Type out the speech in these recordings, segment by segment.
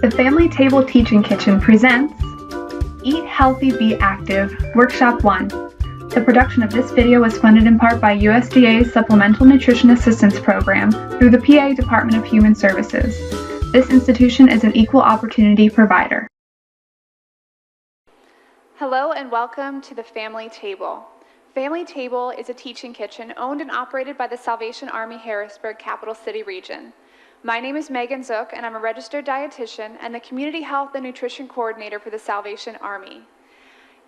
The Family Table Teaching Kitchen presents Eat Healthy, Be Active, Workshop 1. The production of this video was funded in part by USDA's Supplemental Nutrition Assistance Program through the PA Department of Human Services. This institution is an equal opportunity provider. Hello and welcome to the Family Table. Family Table is a teaching kitchen owned and operated by the Salvation Army Harrisburg Capital City region. My name is Megan Zook, and I'm a registered dietitian and the Community Health and Nutrition Coordinator for the Salvation Army.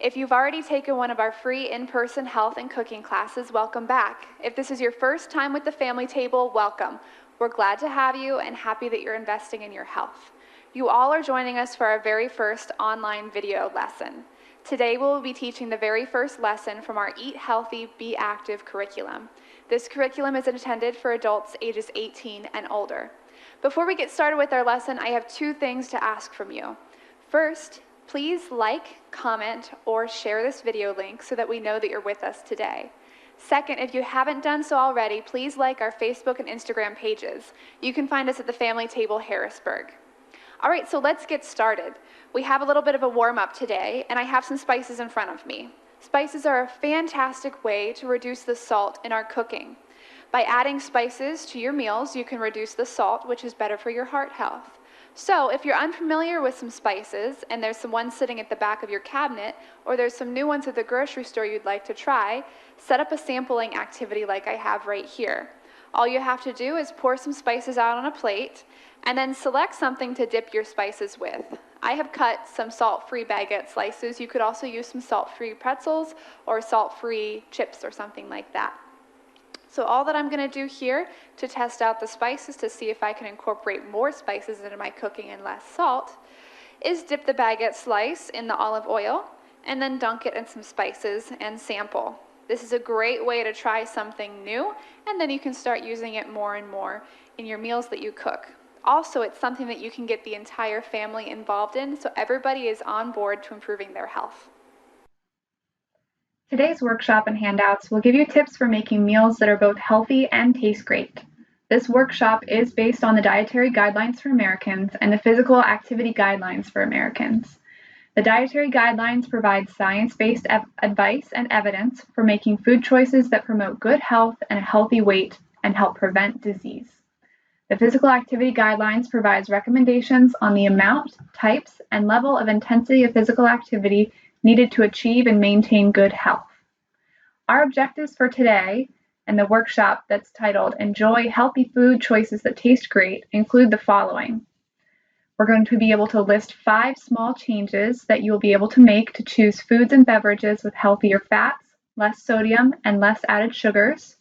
If you've already taken one of our free in-person health and cooking classes, welcome back. If this is your first time with the Family Table, welcome. We're glad to have you and happy that you're investing in your health. You all are joining us for our very first online video lesson. Today we will be teaching the very first lesson from our Eat Healthy, Be Active curriculum. This curriculum is intended for adults ages 18 and older. Before we get started with our lesson, I have two things to ask from you. First, please like, comment, or share this video link so that we know that you're with us today. Second, if you haven't done so already, please like our Facebook and Instagram pages. You can find us at the Family Table Harrisburg. All right, so let's get started. We have a little bit of a warm-up today, and I have some spices in front of me. Spices are a fantastic way to reduce the salt in our cooking. By adding spices to your meals, you can reduce the salt, which is better for your heart health. So if you're unfamiliar with some spices, and there's some ones sitting at the back of your cabinet, or there's some new ones at the grocery store you'd like to try, set up a sampling activity like I have right here. All you have to do is pour some spices out on a plate, and then select something to dip your spices with. I have cut some salt-free baguette slices. You could also use some salt-free pretzels or salt-free chips or something like that. So all that I'm going to do here to test out the spices to see if I can incorporate more spices into my cooking and less salt is dip the baguette slice in the olive oil and then dunk it in some spices and sample. This is a great way to try something new, and then you can start using it more and more in your meals that you cook. Also, it's something that you can get the entire family involved in, so everybody is on board to improving their health. Today's workshop and handouts will give you tips for making meals that are both healthy and taste great. This workshop is based on the Dietary Guidelines for Americans and the Physical Activity Guidelines for Americans. The Dietary Guidelines provide science-based advice and evidence for making food choices that promote good health and a healthy weight and help prevent disease. The Physical Activity Guidelines provides recommendations on the amount, types, and level of intensity of physical activity needed to achieve and maintain good health. Our objectives for today and the workshop that's titled Enjoy Healthy Food Choices That Taste Great include the following. We're going to be able to list 5 small changes that you'll be able to make to choose foods and beverages with healthier fats, less sodium, and less added sugars.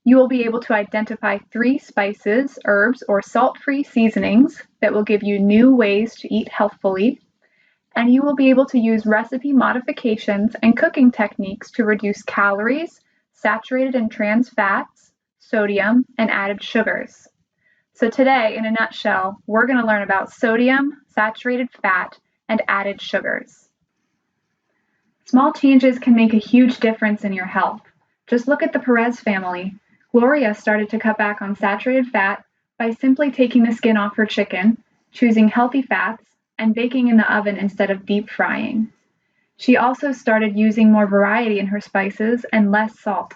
You will be able to identify 3 spices, herbs, or salt-free seasonings that will give you new ways to eat healthfully. And you will be able to use recipe modifications and cooking techniques to reduce calories, saturated and trans fats, sodium, and added sugars. So today, in a nutshell, we're going to learn about sodium, saturated fat, and added sugars. Small changes can make a huge difference in your health. Just look at the Perez family. Gloria started to cut back on saturated fat by simply taking the skin off her chicken, choosing healthy fats, and baking in the oven instead of deep frying. She also started using more variety in her spices and less salt.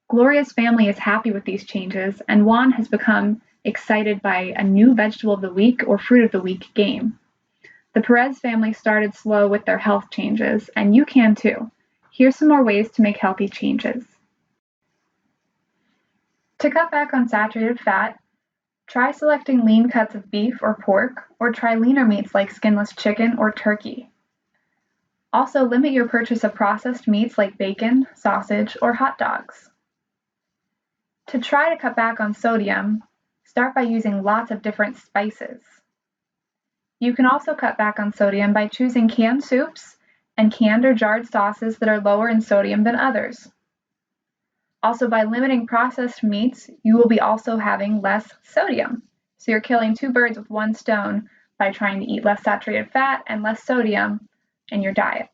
Gloria's family is happy with these changes, and Juan has become excited by a new vegetable of the week or fruit of the week game. The Perez family started slow with their health changes, and you can too. Here's some more ways to make healthy changes. To cut back on saturated fat, try selecting lean cuts of beef or pork, or try leaner meats like skinless chicken or turkey. Also, limit your purchase of processed meats like bacon, sausage, or hot dogs. To try to cut back on sodium, start by using lots of different spices. You can also cut back on sodium by choosing canned soups and canned or jarred sauces that are lower in sodium than others. Also, by limiting processed meats, you will be also having less sodium. So you're killing 2 birds with 1 stone by trying to eat less saturated fat and less sodium in your diet.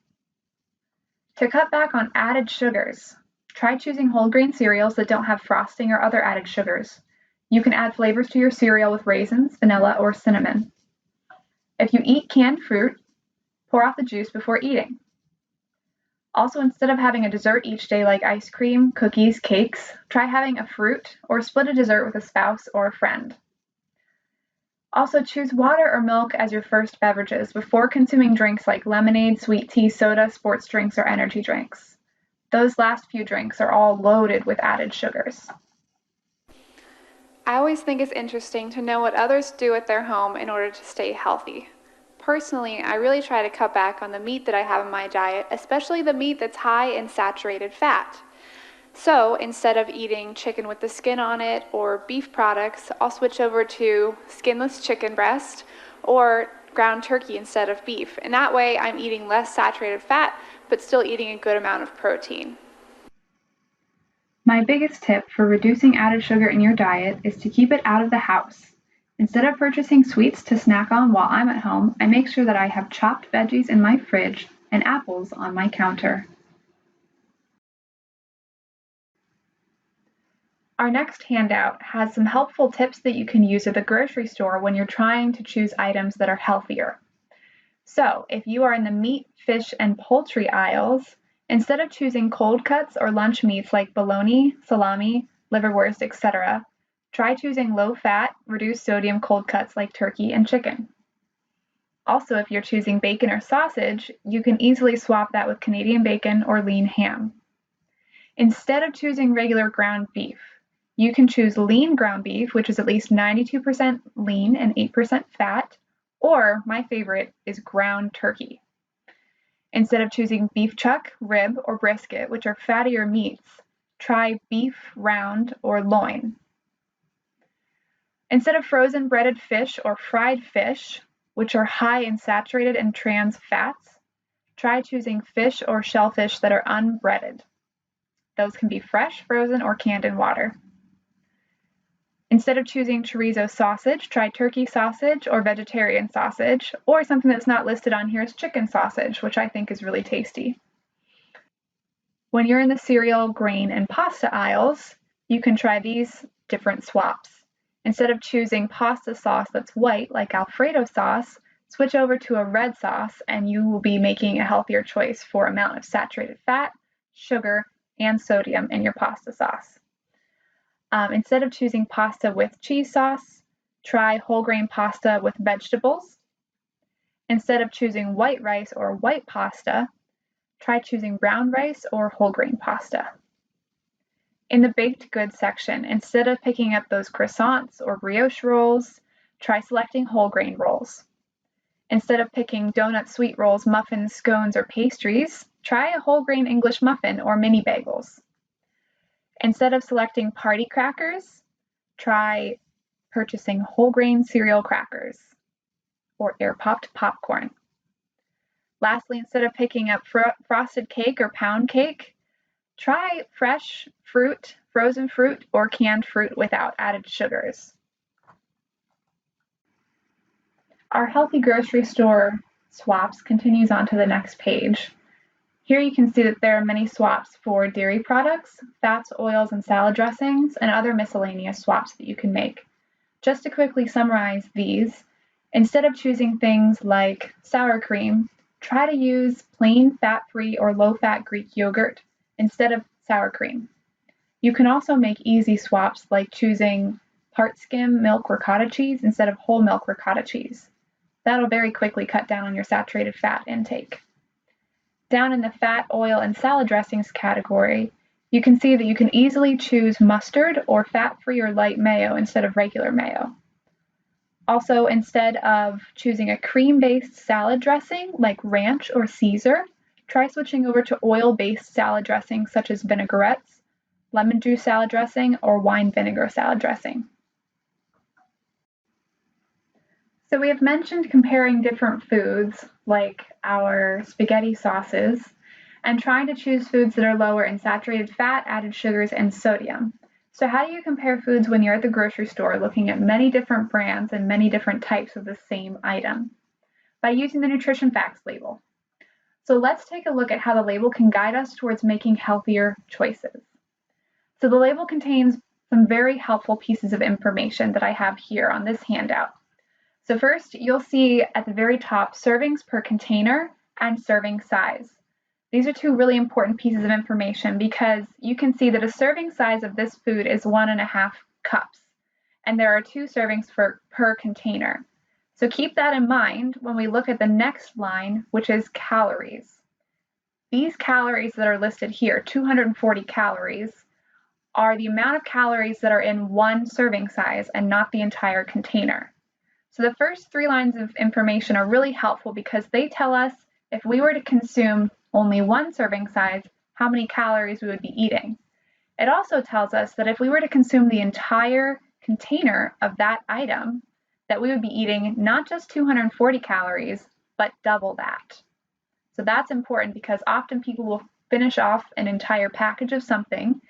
To cut back on added sugars, try choosing whole grain cereals that don't have frosting or other added sugars. You can add flavors to your cereal with raisins, vanilla, or cinnamon. If you eat canned fruit, pour off the juice before eating. Also, instead of having a dessert each day like ice cream, cookies, cakes, try having a fruit or split a dessert with a spouse or a friend. Also, choose water or milk as your first beverages before consuming drinks like lemonade, sweet tea, soda, sports drinks, or energy drinks. Those last few drinks are all loaded with added sugars. I always think it's interesting to know what others do at their home in order to stay healthy. Personally, I really try to cut back on the meat that I have in my diet, especially the meat that's high in saturated fat. So instead of eating chicken with the skin on it or beef products, I'll switch over to skinless chicken breast or ground turkey instead of beef. And that way I'm eating less saturated fat, but still eating a good amount of protein. My biggest tip for reducing added sugar in your diet is to keep it out of the house. Instead of purchasing sweets to snack on while I'm at home, I make sure that I have chopped veggies in my fridge and apples on my counter. Our next handout has some helpful tips that you can use at the grocery store when you're trying to choose items that are healthier. So, if you are in the meat, fish, and poultry aisles, instead of choosing cold cuts or lunch meats like bologna, salami, liverwurst, etc., try choosing low-fat, reduced sodium cold cuts like turkey and chicken. Also, if you're choosing bacon or sausage, you can easily swap that with Canadian bacon or lean ham. Instead of choosing regular ground beef, you can choose lean ground beef, which is at least 92% lean and 8% fat, or my favorite is ground turkey. Instead of choosing beef chuck, rib, or brisket, which are fattier meats, try beef round or loin. Instead of frozen breaded fish or fried fish, which are high in saturated and trans fats, try choosing fish or shellfish that are unbreaded. Those can be fresh, frozen, or canned in water. Instead of choosing chorizo sausage, try turkey sausage or vegetarian sausage, or something that's not listed on here is chicken sausage, which I think is really tasty. When you're in the cereal, grain, and pasta aisles, you can try these different swaps. Instead of choosing pasta sauce that's white, like Alfredo sauce, switch over to a red sauce and you will be making a healthier choice for amount of saturated fat, sugar, and sodium in your pasta sauce. Instead of choosing pasta with cheese sauce, try whole grain pasta with vegetables. Instead of choosing white rice or white pasta, try choosing brown rice or whole grain pasta. In the baked goods section, instead of picking up those croissants or brioche rolls, try selecting whole grain rolls. Instead of picking donut sweet rolls, muffins, scones, or pastries, try a whole grain English muffin or mini bagels. Instead of selecting party crackers, try purchasing whole grain cereal crackers or air popped popcorn. Lastly, instead of picking up frosted cake or pound cake, try fresh fruit, frozen fruit, or canned fruit without added sugars. Our healthy grocery store swaps continues on to the next page. Here you can see that there are many swaps for dairy products, fats, oils, and salad dressings, and other miscellaneous swaps that you can make. Just to quickly summarize these, instead of choosing things like sour cream, try to use plain fat-free or low-fat Greek yogurt instead of sour cream. You can also make easy swaps like choosing part skim milk ricotta cheese instead of whole milk ricotta cheese. That'll very quickly cut down on your saturated fat intake. Down in the fat, oil, and salad dressings category, you can see that you can easily choose mustard or fat-free or light mayo instead of regular mayo. Also, instead of choosing a cream-based salad dressing like ranch or Caesar, try switching over to oil-based salad dressings such as vinaigrettes, lemon juice salad dressing, or wine vinegar salad dressing. So we have mentioned comparing different foods like our spaghetti sauces and trying to choose foods that are lower in saturated fat, added sugars, and sodium. So how do you compare foods when you're at the grocery store looking at many different brands and many different types of the same item? By using the nutrition facts label. So let's take a look at how the label can guide us towards making healthier choices. So the label contains some very helpful pieces of information that I have here on this handout. So first, you'll see at the very top servings per container and serving size. These are two really important pieces of information because you can see that a serving size of this food is 1.5 cups, and there are 2 servings per container. So keep that in mind when we look at the next line, which is calories. These calories that are listed here, 240 calories, are the amount of calories that are in one serving size and not the entire container. So the first 3 lines of information are really helpful because they tell us if we were to consume only one serving size, how many calories we would be eating. It also tells us that if we were to consume the entire container of that item, that we would be eating not just 240 calories, but double that. So that's important because often people will finish off an entire package of something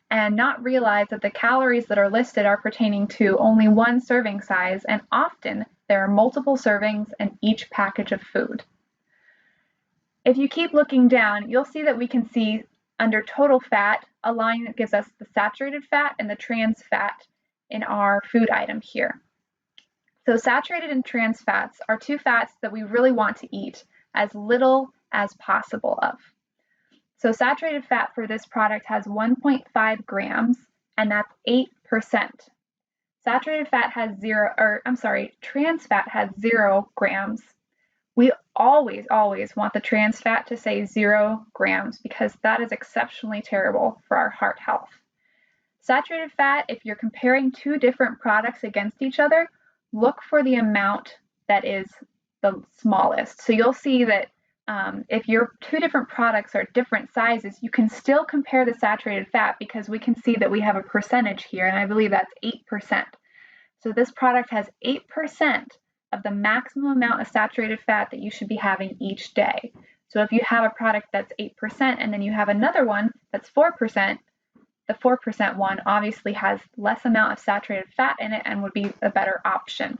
and not realize that the calories that are listed are pertaining to only one serving size, and often there are multiple servings in each package of food. If you keep looking down, you'll see that we can see under total fat a line that gives us the saturated fat and the trans fat in our food item here. So saturated and trans fats are 2 fats that we really want to eat as little as possible of. So saturated fat for this product has 1.5 grams, and that's 8%. Saturated fat has trans fat has 0 grams. We always want the trans fat to say 0 grams because that is exceptionally terrible for our heart health. Saturated fat, if you're comparing 2 different products against each other, look for the amount that is the smallest. So you'll see that if your 2 different products are different sizes, you can still compare the saturated fat because we can see that we have a percentage here, and I believe that's 8%. So this product has 8% of the maximum amount of saturated fat that you should be having each day. So if you have a product that's 8% and then you have another one that's 4%, the 4% one obviously has less amount of saturated fat in it and would be a better option.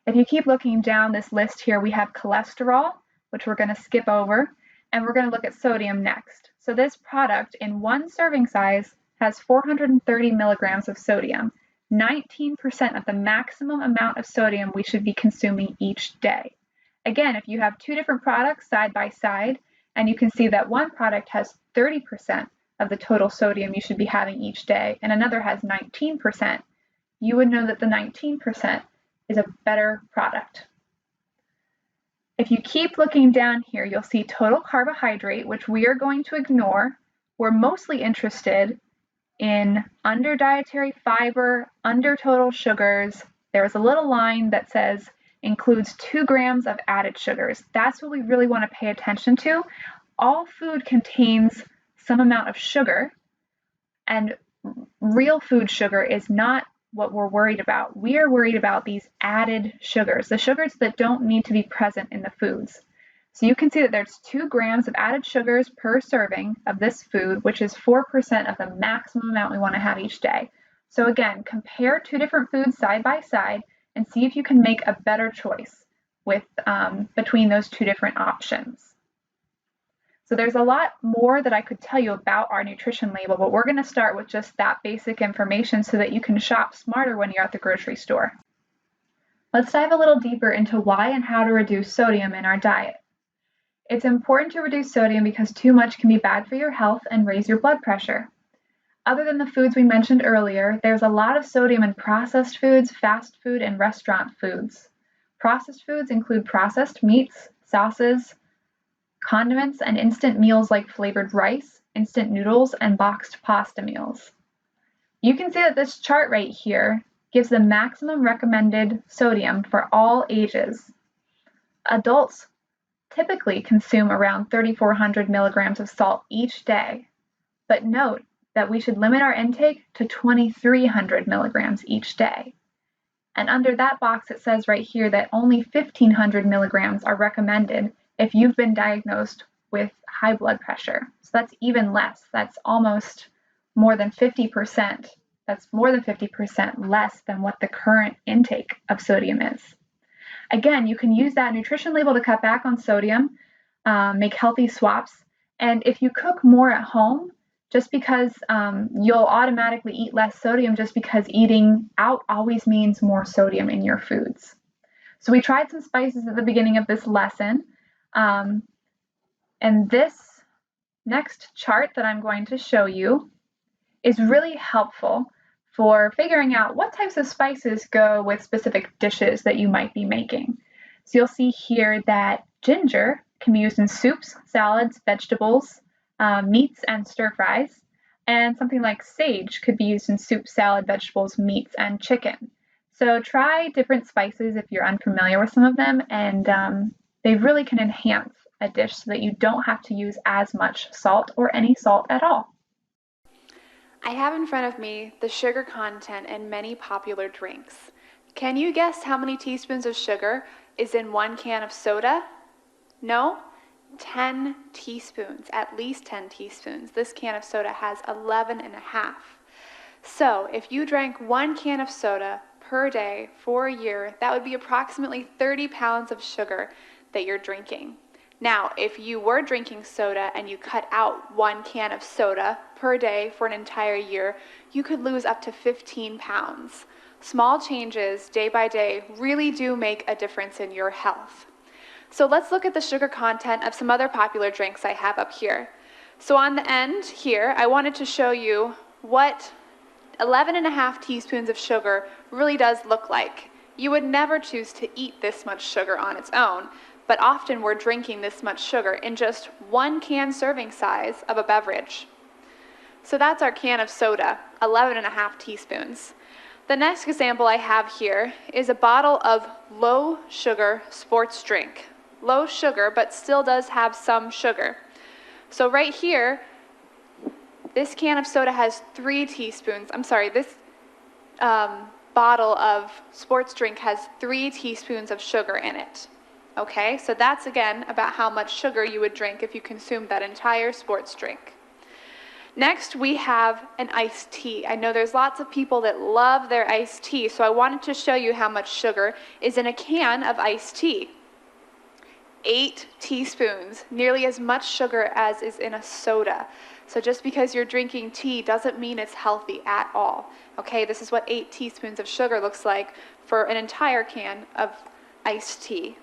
If you keep looking down this list here, we have cholesterol, which we're going to skip over, and we're going to look at sodium next. So this product in one serving size has 430 milligrams of sodium, 19% of the maximum amount of sodium we should be consuming each day. Again, if you have 2 different products side by side, and you can see that one product has 30% of the total sodium you should be having each day, and another has 19%, you would know that the 19% is a better product. If you keep looking down here, you'll see total carbohydrate, which we are going to ignore. We're mostly interested in under dietary fiber, under total sugars. There is a little line that says includes 2 grams of added sugars. That's what we really want to pay attention to. All food contains some amount of sugar, and real food sugar is not what we're worried about. We are worried about these added sugars, the sugars that don't need to be present in the foods. So you can see that there's 2 grams of added sugars per serving of this food, which is 4% of the maximum amount we want to have each day. So again, compare 2 different foods side by side and see if you can make a better choice with between those 2 different options. So there's a lot more that I could tell you about our nutrition label, but we're going to start with just that basic information so that you can shop smarter when you're at the grocery store. Let's dive a little deeper into why and how to reduce sodium in our diet. It's important to reduce sodium because too much can be bad for your health and raise your blood pressure. Other than the foods we mentioned earlier, there's a lot of sodium in processed foods, fast food, and restaurant foods. Processed foods include processed meats, sauces, condiments, and instant meals like flavored rice, instant noodles, and boxed pasta meals. You can see that this chart right here gives the maximum recommended sodium for all ages. Adults typically consume around 3,400 milligrams of salt each day, but note that we should limit our intake to 2,300 milligrams each day. And under that box it says right here that only 1,500 milligrams are recommended if you've been diagnosed with high blood pressure. So that's even less. That's almost more than 50%. That's more than 50% less than what the current intake of sodium is. Again, you can use that nutrition label to cut back on sodium, make healthy swaps, and if you cook more at home, just because you'll automatically eat less sodium just because eating out always means more sodium in your foods. So we tried some spices at the beginning of this lesson. And this next chart that I'm going to show you is really helpful for figuring out what types of spices go with specific dishes that you might be making. So you'll see here that ginger can be used in soups, salads, vegetables, meats, and stir fries. And something like sage could be used in soup, salad, vegetables, meats, and chicken. So try different spices if you're unfamiliar with some of them, and they really can enhance a dish so that you don't have to use as much salt or any salt at all. I have in front of me the sugar content in many popular drinks. Can you guess how many teaspoons of sugar is in 1 can of soda? No? 10 teaspoons, at least 10 teaspoons. This can of soda has 11.5. So if you drank 1 can of soda per day for a year, that would be approximately 30 pounds of sugar that you're drinking. Now, if you were drinking soda and you cut out 1 can of soda per day for an entire year, you could lose up to 15 pounds. Small changes day by day really do make a difference in your health. So let's look at the sugar content of some other popular drinks I have up here. So on the end here, I wanted to show you what 11.5 teaspoons of sugar really does look like. You would never choose to eat this much sugar on its own, but often we're drinking this much sugar in just 1 can serving size of a beverage. So that's our can of soda, 11.5 teaspoons. The next example I have here is a bottle of low sugar sports drink. Low sugar, but still does have some sugar. So right here, this can of soda has 3 teaspoons. This bottle of sports drink has 3 teaspoons of sugar in it. Okay, so that's again about how much sugar you would drink if you consumed that entire sports drink. Next, we have an iced tea. I know there's lots of people that love their iced tea, so I wanted to show you how much sugar is in a can of iced tea. 8 teaspoons, nearly as much sugar as is in a soda. So just because you're drinking tea doesn't mean it's healthy at all. Okay, this is what 8 teaspoons of sugar looks like for an entire can of iced tea.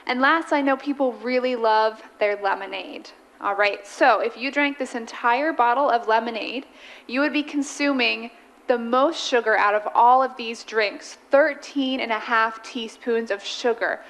And last, I know people really love their lemonade. All right, so if you drank this entire bottle of lemonade, you would be consuming the most sugar out of all of these drinks, 13.5 teaspoons of sugar.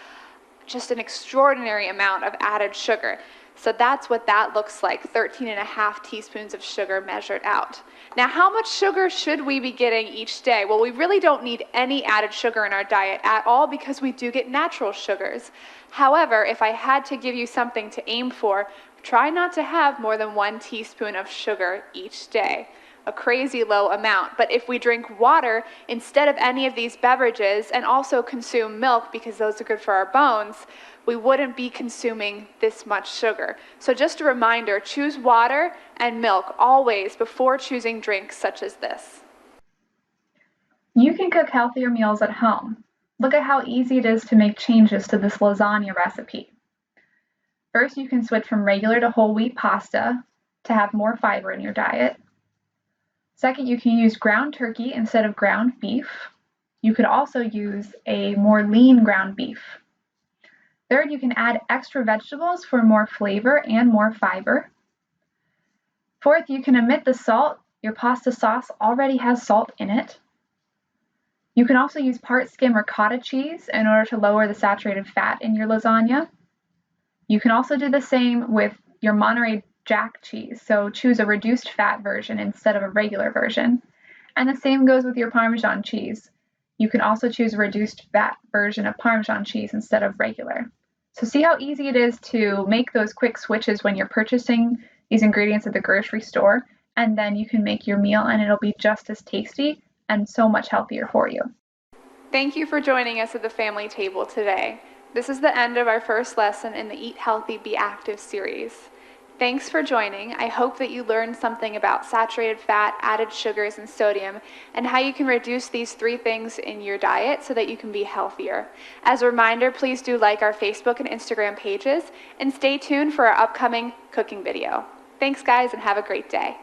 Just an extraordinary amount of added sugar. So that's what that looks like, 13.5 teaspoons of sugar measured out. Now, how much sugar should we be getting each day? Well, we really don't need any added sugar in our diet at all because we do get natural sugars. However, if I had to give you something to aim for, try not to have more than 1 teaspoon of sugar each day. A crazy low amount. But if we drink water instead of any of these beverages and also consume milk because those are good for our bones, we wouldn't be consuming this much sugar. So just a reminder, choose water and milk always before choosing drinks such as this. You can cook healthier meals at home. Look at how easy it is to make changes to this lasagna recipe. First, you can switch from regular to whole wheat pasta to have more fiber in your diet. Second, you can use ground turkey instead of ground beef. You could also use a more lean ground beef. Third, you can add extra vegetables for more flavor and more fiber. Fourth, you can omit the salt. Your pasta sauce already has salt in it. You can also use part skim or cottage cheese in order to lower the saturated fat in your lasagna. You can also do the same with your Monterey Jack cheese, so choose a reduced fat version instead of a regular version. And the same goes with your Parmesan cheese. You can also choose a reduced fat version of Parmesan cheese instead of regular. So see how easy it is to make those quick switches when you're purchasing these ingredients at the grocery store, and then you can make your meal and it'll be just as tasty and so much healthier for you. Thank you for joining us at the family table today. This is the end of our first lesson in the Eat Healthy, Be Active series. Thanks for joining. I hope that you learned something about saturated fat, added sugars, and sodium, and how you can reduce these 3 things in your diet so that you can be healthier. As a reminder, please do like our Facebook and Instagram pages, and stay tuned for our upcoming cooking video. Thanks, guys, and have a great day.